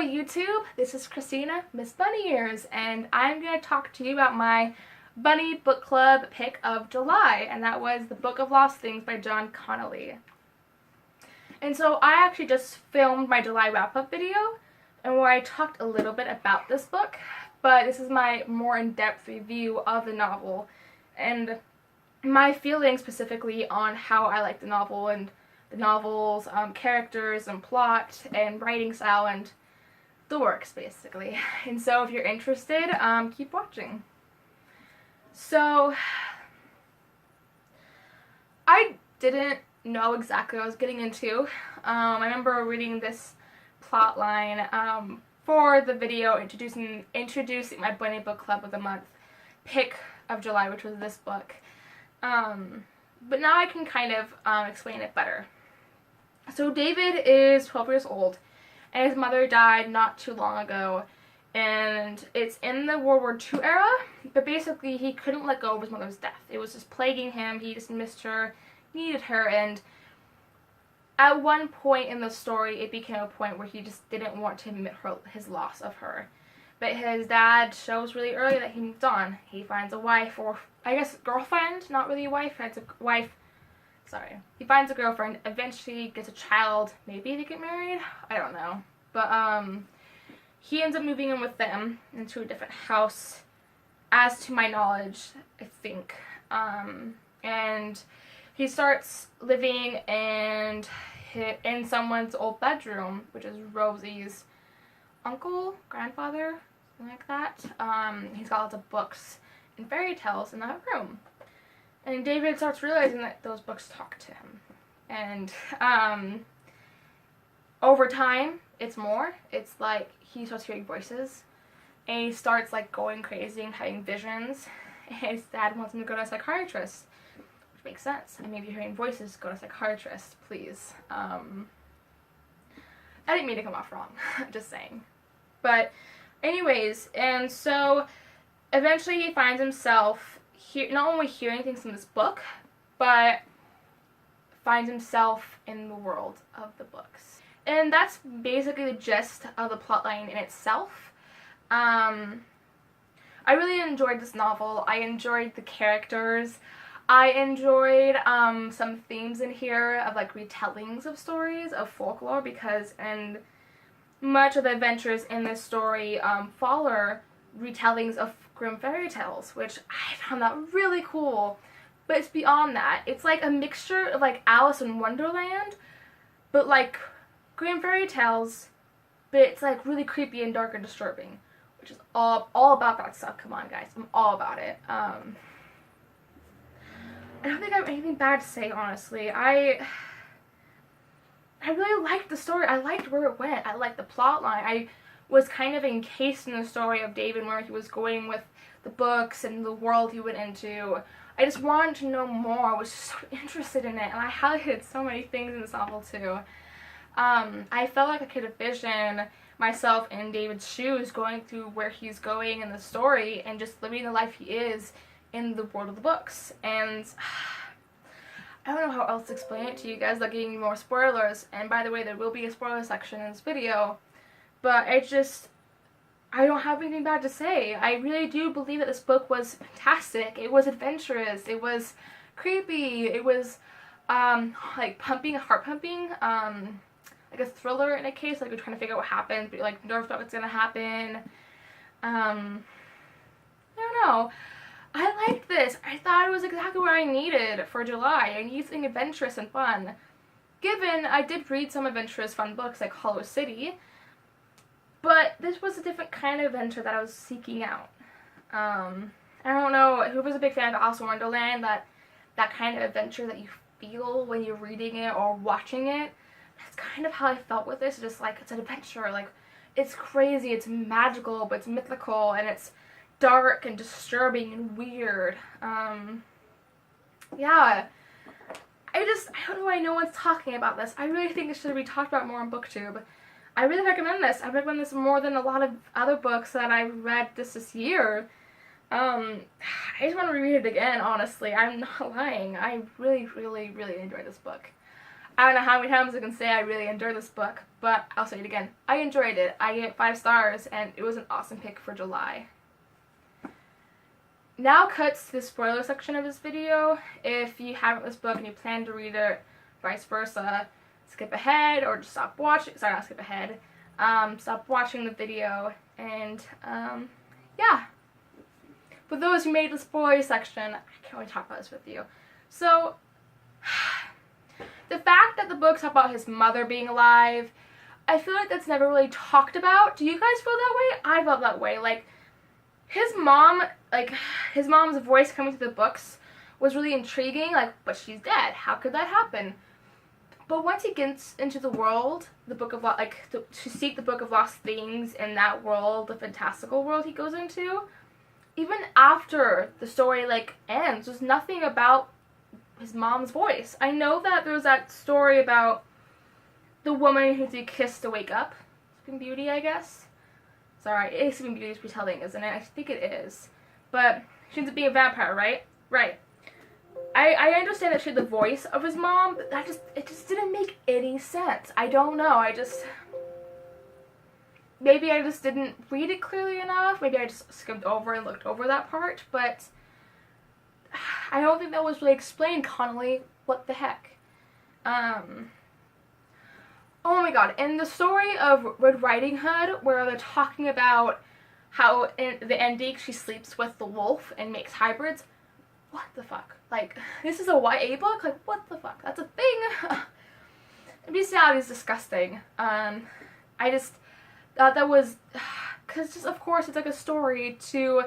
YouTube, this is Christina, Miss Bunny Ears, and I'm going to talk to you about my Bunny Book Club pick of July, and that was The Book of Lost Things by John Connolly. And so I actually just filmed my July wrap-up video, and where I talked a little bit about this book, but this is my more in-depth review of the novel, and my feelings specifically on how I like the novel, and the novel's characters and plot and writing style and the works, basically. And so if you're interested, keep watching. So I didn't know exactly what I was getting into. I remember reading this plot line for the video introducing my Bunny Book Club of the Month pick of July, which was this book. But now I can kind of explain it better. So David is 12 years old, and his mother died not too long ago, and it's in the World War II era, but basically he couldn't let go of his mother's death. It was just plaguing him. He just missed her, needed her, and at one point in the story it became a point where he just didn't want to admit his loss of her. But his dad shows really early that he moved on. He finds a wife, or I guess girlfriend, not really a wife, finds a wife. Sorry. He finds a girlfriend, eventually gets a child, maybe they get married, I don't know. But he ends up moving in with them into a different house, as to my knowledge, I think. And he starts living in someone's old bedroom, which is Rosie's uncle, grandfather, something like that. He's got lots of books and fairy tales in that room. And David starts realizing that those books talk to him. And over time, it's like he starts hearing voices. And he starts like going crazy and having visions. And his dad wants him to go to a psychiatrist. Which makes sense. I mean, if you're hearing voices, go to a psychiatrist, please. I didn't mean to come off wrong. Just saying. But anyways, and so eventually he finds himself not only hearing things from this book, but finds himself in the world of the books. And that's basically the gist of the plotline in itself. I really enjoyed this novel. I enjoyed the characters. I enjoyed some themes in here of like retellings of stories, of folklore, because much of the adventures in this story follow retellings of Grimm fairy tales, which I found that really cool. But it's beyond that. It's like a mixture of like Alice in Wonderland, but like Grimm fairy tales, but it's like really creepy and dark and disturbing, which is all about that stuff. Come on, guys, I'm all about it. I don't think I have anything bad to say, honestly. I really liked the story. I liked where it went. I liked the plot line. I was kind of encased in the story of David, where he was going with the books and the world he went into. I just wanted to know more. I was so interested in it, and I highlighted so many things in this novel too. I felt like I could envision myself in David's shoes, going through where he's going in the story and just living the life he is in the world of the books. And I don't know how else to explain it to you guys without giving you more spoilers. And by the way, there will be a spoiler section in this video. But I don't have anything bad to say. I really do believe that this book was fantastic. It was adventurous. It was creepy. It was like heart pumping, like a thriller in a case. Like you're trying to figure out what happens, but you're like nervous about what's gonna happen. I don't know. I liked this. I thought it was exactly what I needed for July. I need something adventurous and fun. Given I did read some adventurous fun books like Hollow City, but this was a different kind of adventure that I was seeking out. I don't know who was a big fan of Alice in Wonderland, that kind of adventure that you feel when you're reading it or watching it. That's kind of how I felt with this. Just like, it's an adventure. Like, it's crazy, it's magical, but it's mythical, and it's dark and disturbing and weird. Yeah. I don't know why no one's talking about this. I really think it should be talked about more on BookTube. I really recommend this. I recommend this more than a lot of other books that I've read this year. I just want to reread it again, honestly. I'm not lying. I really, really, really enjoyed this book. I don't know how many times I can say I really enjoyed this book, but I'll say it again. I enjoyed it. I gave it 5 stars, and it was an awesome pick for July. Now cuts to the spoiler section of this video. If you haven't read this book and you plan to read it, vice versa, skip ahead or just stop watching. Sorry, not skip ahead. Stop watching the video, and yeah. For those who made the spoiler section, I can't really talk about this with you. So, the fact that the books talk about his mother being alive, I feel like that's never really talked about. Do you guys feel that way? I felt that way. Like, his mom, his mom's voice coming through the books was really intriguing. Like, but she's dead. How could that happen? But once he gets into the world, the Book of to seek the Book of Lost Things in that world, the fantastical world he goes into, even after the story ends, there's nothing about his mom's voice. I know that there was that story about the woman who did kiss to wake up. Sleeping Beauty, I guess. Sorry, it is Sleeping Beauty's retelling, isn't it? I think it is. But she ends up being a vampire, right? Right. I understand that she had the voice of his mom, but it just didn't make any sense. I don't know. Maybe I just didn't read it clearly enough. Maybe I just skimmed over and looked over that part, but I don't think that was really explained, Connolly. What the heck? Oh my god, in the story of Red Riding Hood, where they're talking about how in the ending she sleeps with the wolf and makes hybrids, what the fuck? This is a YA book? What the fuck? That's a thing? Bestiality is disgusting. I just thought that was, because just of course it's a story to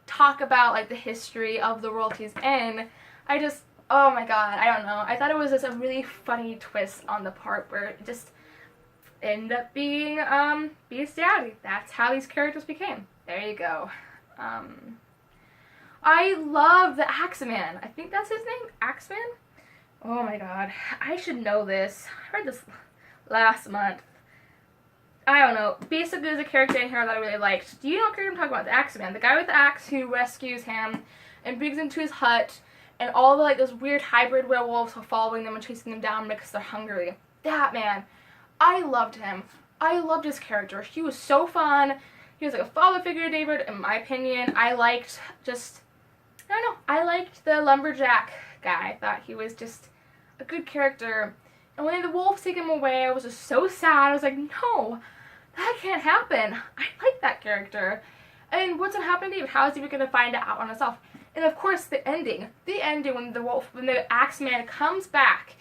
talk about the history of the world he's in. Oh my god, I don't know. I thought it was just a really funny twist on the part where it just ended up being bestiality. That's how these characters became. There you go. I love the Axeman. I think that's his name, Axeman? Oh my god, I should know this. I read this last month. I don't know. Basically, there's a character in here that I really liked. Do you know what character I'm talking about? The Axeman. The guy with the axe who rescues him and brings him to his hut, and all the those weird hybrid werewolves are following them and chasing them down because they're hungry. That man. I loved him. I loved his character. He was so fun. He was a father figure to David, in my opinion. I liked I liked the lumberjack guy. I thought he was just a good character. And when the wolves take him away, I was just so sad. I was like, no, that can't happen. I like that character. And what's going to happen to David? How is David going to find out on himself? And of course, the ending when the Axeman comes back,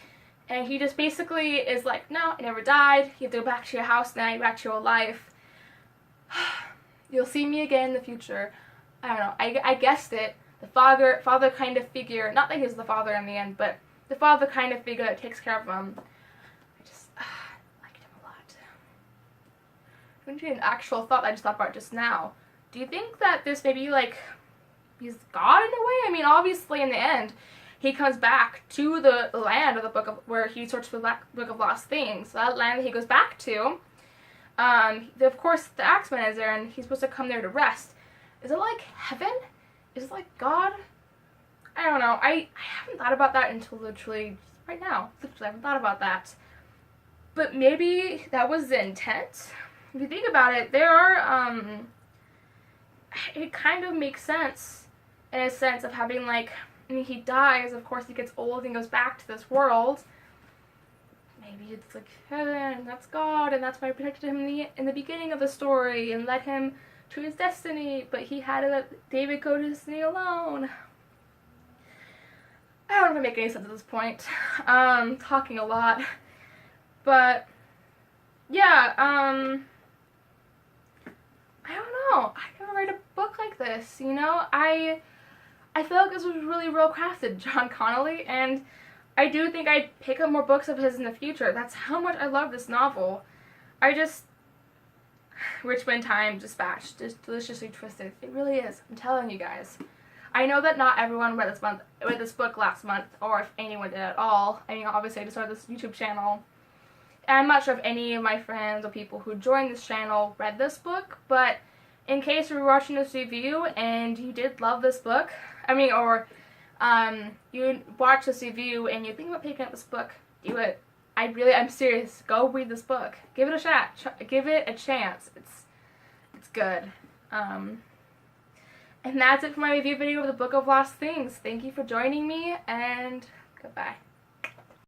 and he just basically is like, no, I never died. You have to go back to your house now. You're back to your life. You'll see me again in the future. I don't know. I guessed it. The father kind of figure, not that he's the father in the end, but the father kind of figure that takes care of him. I just liked him a lot. I'm going to an actual thought I just thought about just now. Do you think that this maybe he's God in a way? I mean, obviously in the end, he comes back to the land of the book of where he searched for the Book of Lost Things. That land that he goes back to. Of course, the Axeman is there, and he's supposed to come there to rest. Is it like heaven? Is it like God? I don't know. I haven't thought about that until literally right now. Literally, I haven't thought about that. But maybe that was the intent. If you think about it, there are, it kind of makes sense in a sense of having he dies, of course he gets old and goes back to this world. Maybe it's heaven, that's God, and that's why I protected him in the beginning of the story and led him to his destiny, but he had to let David go to his destiny alone. I don't know if it make any sense at this point. Talking a lot. But, yeah, I don't know. I could write a book like this, you know? I feel like this was really well crafted, John Connolly, and I do think I'd pick up more books of his in the future. That's how much I love this novel. Richmond Time Dispatch, just deliciously twisted. It really is. I'm telling you guys. I know that not everyone read this book last month, or if anyone did at all. I mean, obviously I just started this YouTube channel. And I'm not sure if any of my friends or people who joined this channel read this book, but in case you were watching this review and you did love this book, you watched this review and you think about picking up this book, do it. I'm serious. Go read this book. Give it a shot. Give it a chance. It's good. And that's it for my review video of the Book of Lost Things. Thank you for joining me, and goodbye.